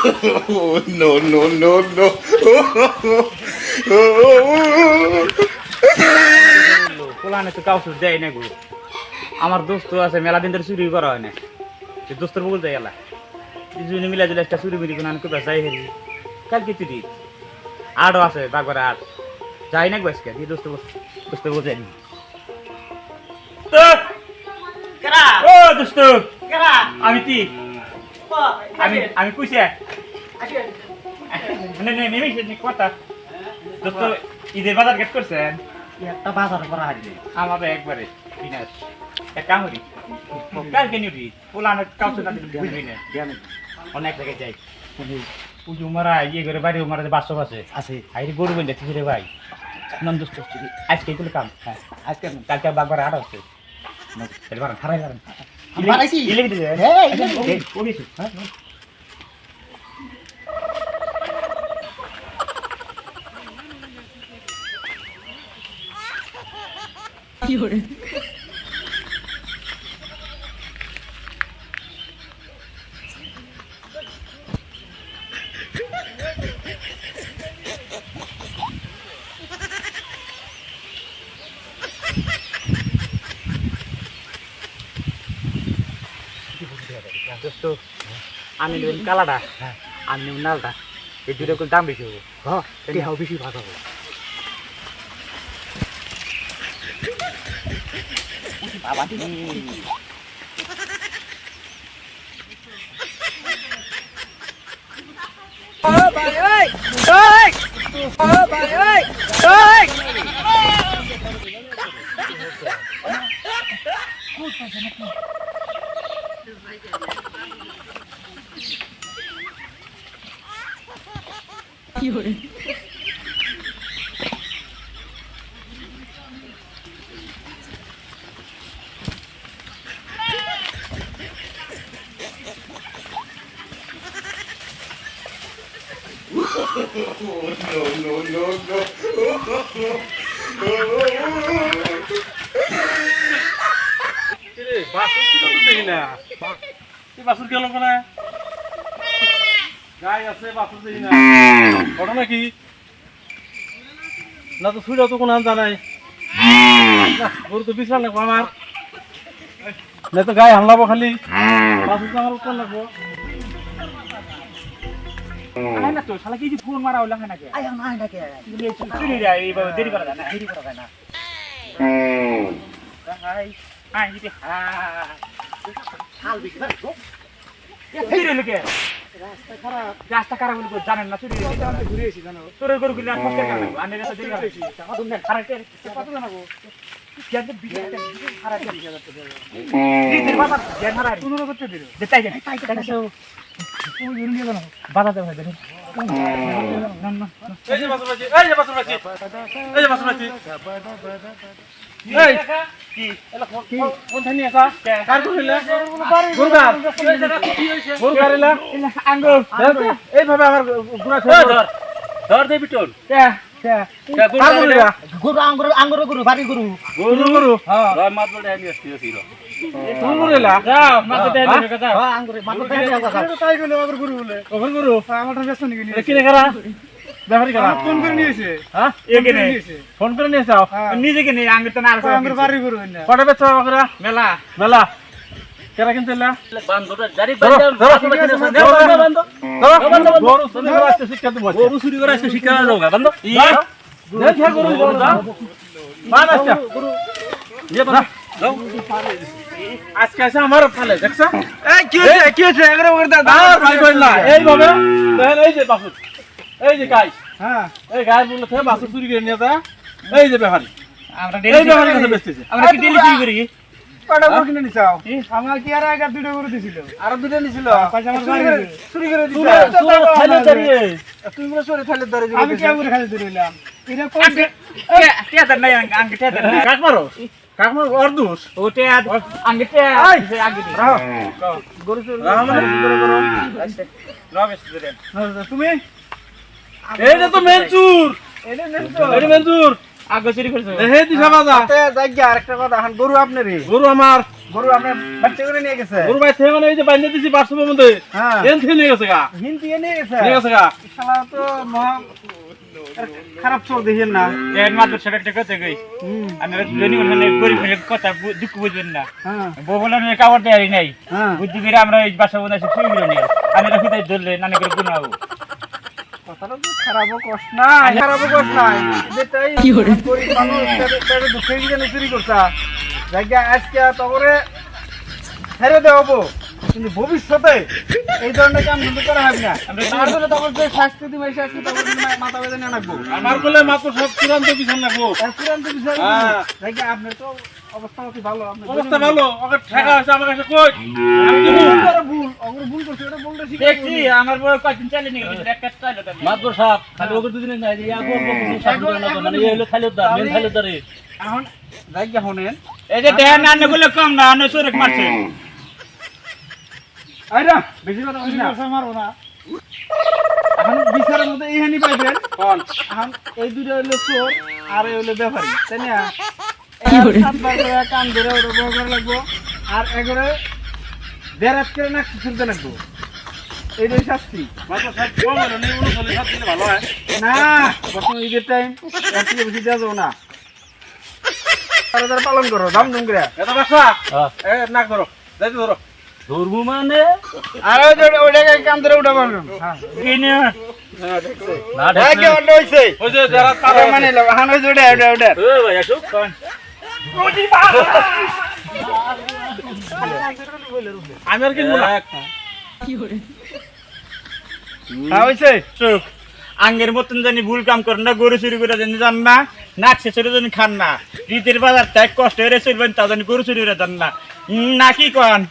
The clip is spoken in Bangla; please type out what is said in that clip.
No, no, no, no. পোলানে তো কাউ দেয় না গো। আমার দোস্ত আছে মেলা দিন ধরে চুরি করা হয় না, দোস্তর বকুল যাই গেলা দুজনে মিলা দিলে একটা চুরি মিলি কোন কোথাও যাই হেরি কালকে চুরি আটও আছে বাগবারে আট যাই না আজকে এই দোস্ত দোস্ত বকুল যায়নি। ও দোস্ত আমি কি আমি কইছে কথা দোস্ত ঈদের বাজার গেট করছেন একটা বাজার করা হারিয়ে আমাদের একবারে বিনাশ এক কাম করি কালকে নিউটি পোলানের কাউকে না দিলে বুঝবি না অনেক জায়গায় যাই পুজো মারা ইয়ে করে বাড়ি মারা বাসব আছে আছে আইরে গরু বেঁধে দেখছি রে ভাই নন্দুষ্ট আজকে এগুলো কাম হ্যাঁ আজকে কালকে বাগবার আট আছে হারাই পারেন বাড়াইছি ইলেভি দিলে হ্যাঁ ওবিসি হ্যাঁ কি হরে দোস্ত আমি নেবেন কালাটা আমি নেবেন নালটা এই দুটো করে দাম বেশি হবো হ্যাঁ এটি হাও বেশি ভাগ হবে বাবা কি হরে No, no, no, no. বাসুর গেল কোনা গাই আছে বাসুর দেখি না ঘটনা কি না তো ছুড়ে তো কোনো জানাই গরু তো বিছাল লাগবো আমার না তো গায়ে হামলাবো খালি বাসুর তো আমার উত্তর লাগবো না তো শালা কি ফোন মারা হলো না কে আয় না না কে চুরি রে এইভাবে দেরি করা যায় না দেরি করা যায় না হাই হাই দিতে হাল বিক্রি করো চুরি হলো কে রাস্তা খারাপ রাস্তা খারাপ হলো জানেন না চুরি হলো আমি ঘুরে এসেছি জানো তোরে গরু গুলো কষ্ট করে লাগবে আনে রাস্তা দেরি করে এসেছি টাকা দুন খারাপ কত জানাবো কেন বিজনেস খারাপ করে দিতে বাবা জ্ঞান হারাই 15 করতে দিল যেটাই যায় তাই তুই ইউন নিয়ে জানো বাজাতে ভাই দেখেন না না এই যে বাসুর বাজি এই যে বাসুর বাজি এই যে বাসুর বাজি এই কি এলা কোন থানি আসা কার কইলা গুরগার গরু গারিলা আঙ্গুল এইভাবে আমার গুড়া ধর ধর দে বিটল কে গরু আঙ্গুর গরু বাড়ি গরু গরু হ্যাঁ রয় মাত বলে আমি আসছি আসিল তুমি গরুলা যাও মাথা দেন কথা হ্যাঁ আঙ্গুর মাথা দেন কথা তাই কইলে আমার গরু বলে কখন গরু আমার কাছে ব্যস্ত নিয়ে কিনে করা ব্যাপারি করা ফোন করে নিয়েছে হ্যাঁ এখানে ফোন করে নিয়েছাও নিজে কে নেই আঙ্গুর তো না আছে আমার বাড়ি গরু না কটা বেচছো বাকরা মেলা মেলা কেরা কিনতেলা বান্দরটা জারি গরু চুরি করে আসছে শিক্ষা দেবো গরু চুরি করে আজকে শিক্ষা দাও বান্দর দেখে গরু গরু দাও মান আসছে গরু ইয়ে বান্দর দাও আজকে আছে আমার ফালে দেখছো এই কি হচ্ছে এগরে ওগরে দাও ভাই কই না এইভাবে দেখেন এই যে বাসুর এই যে গাই হ্যাঁ এই গাই বলে থেকে বাসুর চুরি করে নিয়ে যা এই যে ব্যাপারী আমরা এই ব্যাপারী কাছে বেচতেছে আমরা কি ডেলি চুরি করি কটা গরু কিনে নিছাও আমার কি আর আগে দুটো গরু দিছিল আর দুটো নিছিল পয়সা আমার বাড়ি চুরি করে দিছ খালি দাঁড়িয়ে তুমি বলে চুরি খালি দাঁড়িয়ে আমি কি করে খালি ধরিলাম এটা কোন টেয়াদার নাই আঙ্গে টেয়াদার নাই কাক মারো অর্ধুস ও টেয়াদ আঙ্গে টেয়াদ আঙ্গে দি গরু চুরি করো রমেশ দিলেন তুমি এইটা তো মেনচুর এটা মেনচুর আগে চুরি করেছো হে দিশা বাজা তে জায়গা আরেকটা কথা এখন গরু আপনারই গরু আমার গরু আপনার বাচ্চা করে নিয়ে গেছে গরু ভাই থেকে মানে এই যে বাইন্দা দিছি বাথরুমের মধ্যে হ্যাঁ এন থেকে নিয়ে গেছে গা হিন্দি নিয়ে গেছে নিয়ে গেছে গা শালা তো মহা খারাপ চোর দেখেন না এর মাত্র ছোট একটা কথা কই আপনারা জনি মানে গরিব হলে কথা দুঃখ বুঝবেন না হ্যাঁ বউ বলে আমি কাপড় দেয়ারি নাই হ্যাঁ বুদ্ধি করে আমরা এই বাসা বোনা সে শুয়ে গেল নিয়ে আপনারা হুদাই ধরলে নানা করে গুনাবো কথাটা তো খারাপও কষ্ট না খারাপও কষ্ট নাই যেটাই কি করে? গরিব মানুষ তাদের দুঃখে কি জানি চুরি করতা জায়গা আজকে তবরে ছেড়ে দেবো কিন্তু ভবিষ্যতে এই ধরনের কাম কিন্তু করা হবে না তার জন্য তখন যে শাস্তি দিবে এই শাস্তি তখন মাথা বেঁধে রাখবো আমার কোলে মাত্র সব চূড়ান্ত বিছান রাখবো চূড়ান্ত বিষয় হ্যাঁ। জায়গা আপনার তো অবস্থা অতি ভালো আপনার অবস্থা ভালো ওকে ঠেকা হয়েছে আমার কাছে কই আমি কি ভুল অগ্র ভুল করছে ওটা বলতে দেখছি আমার বউ কয়েকদিন চালিয়ে নিয়ে গেল একটা চাইলো মাত্র সাপ খালি ওকে দুদিনে নাই ইয়া করব কিছু সাপ না মানে এই হলো খালি উদ্ধার মেন খালি উদ্ধারে এখন জায়গা হনেন এই যে দেহ না আনগুলো কম না আনো চোরে মারছে আইরা বেশি কথা বলিস না মারবো না এখন বিচারের মধ্যে এইখানি পাইবেন কোন এখন এই দুটো হইলো চোর আর এই হইলো ব্যাপারী তাই না কি করে? সাতবার করে কান ধরে ওটা বড় করা লাগবো আর এগরে দেড় করে না শুনতে লাগবো এইটাই শাস্তি মাত্র সাপ কম হলো নেই 39 সাপ দিলে ভালো হয় না বর্তমান ঈদের টাইম এর থেকে বেশি দেওয়া যাবো না তারা পালন করো দাম দুম করে এটা বাসা এ নাক ধরো যাইতে ধরো ধরবো মানে আর ওইটাকে কান ধরে উঠা পারবেন এই নিয়ে না হ্যাঁ অন্য হয়েছে ওই যে যারা তারা মানে হান হয়েছে ওটা ওটা ওটা ওই ভাই আসো আমি আর কিনবো না কি করে হ্যাঁ হয়েছে চোখ আঙ্গের মতন জানি ভুল কাম করেন না গরু চুরি করে জানি জান না নাক শেষের জানি খান না রীতির বাজার ত্যাগ কষ্ট হয়ে চলবেন তা জানি গরু চুরি করে জান না নাকি কন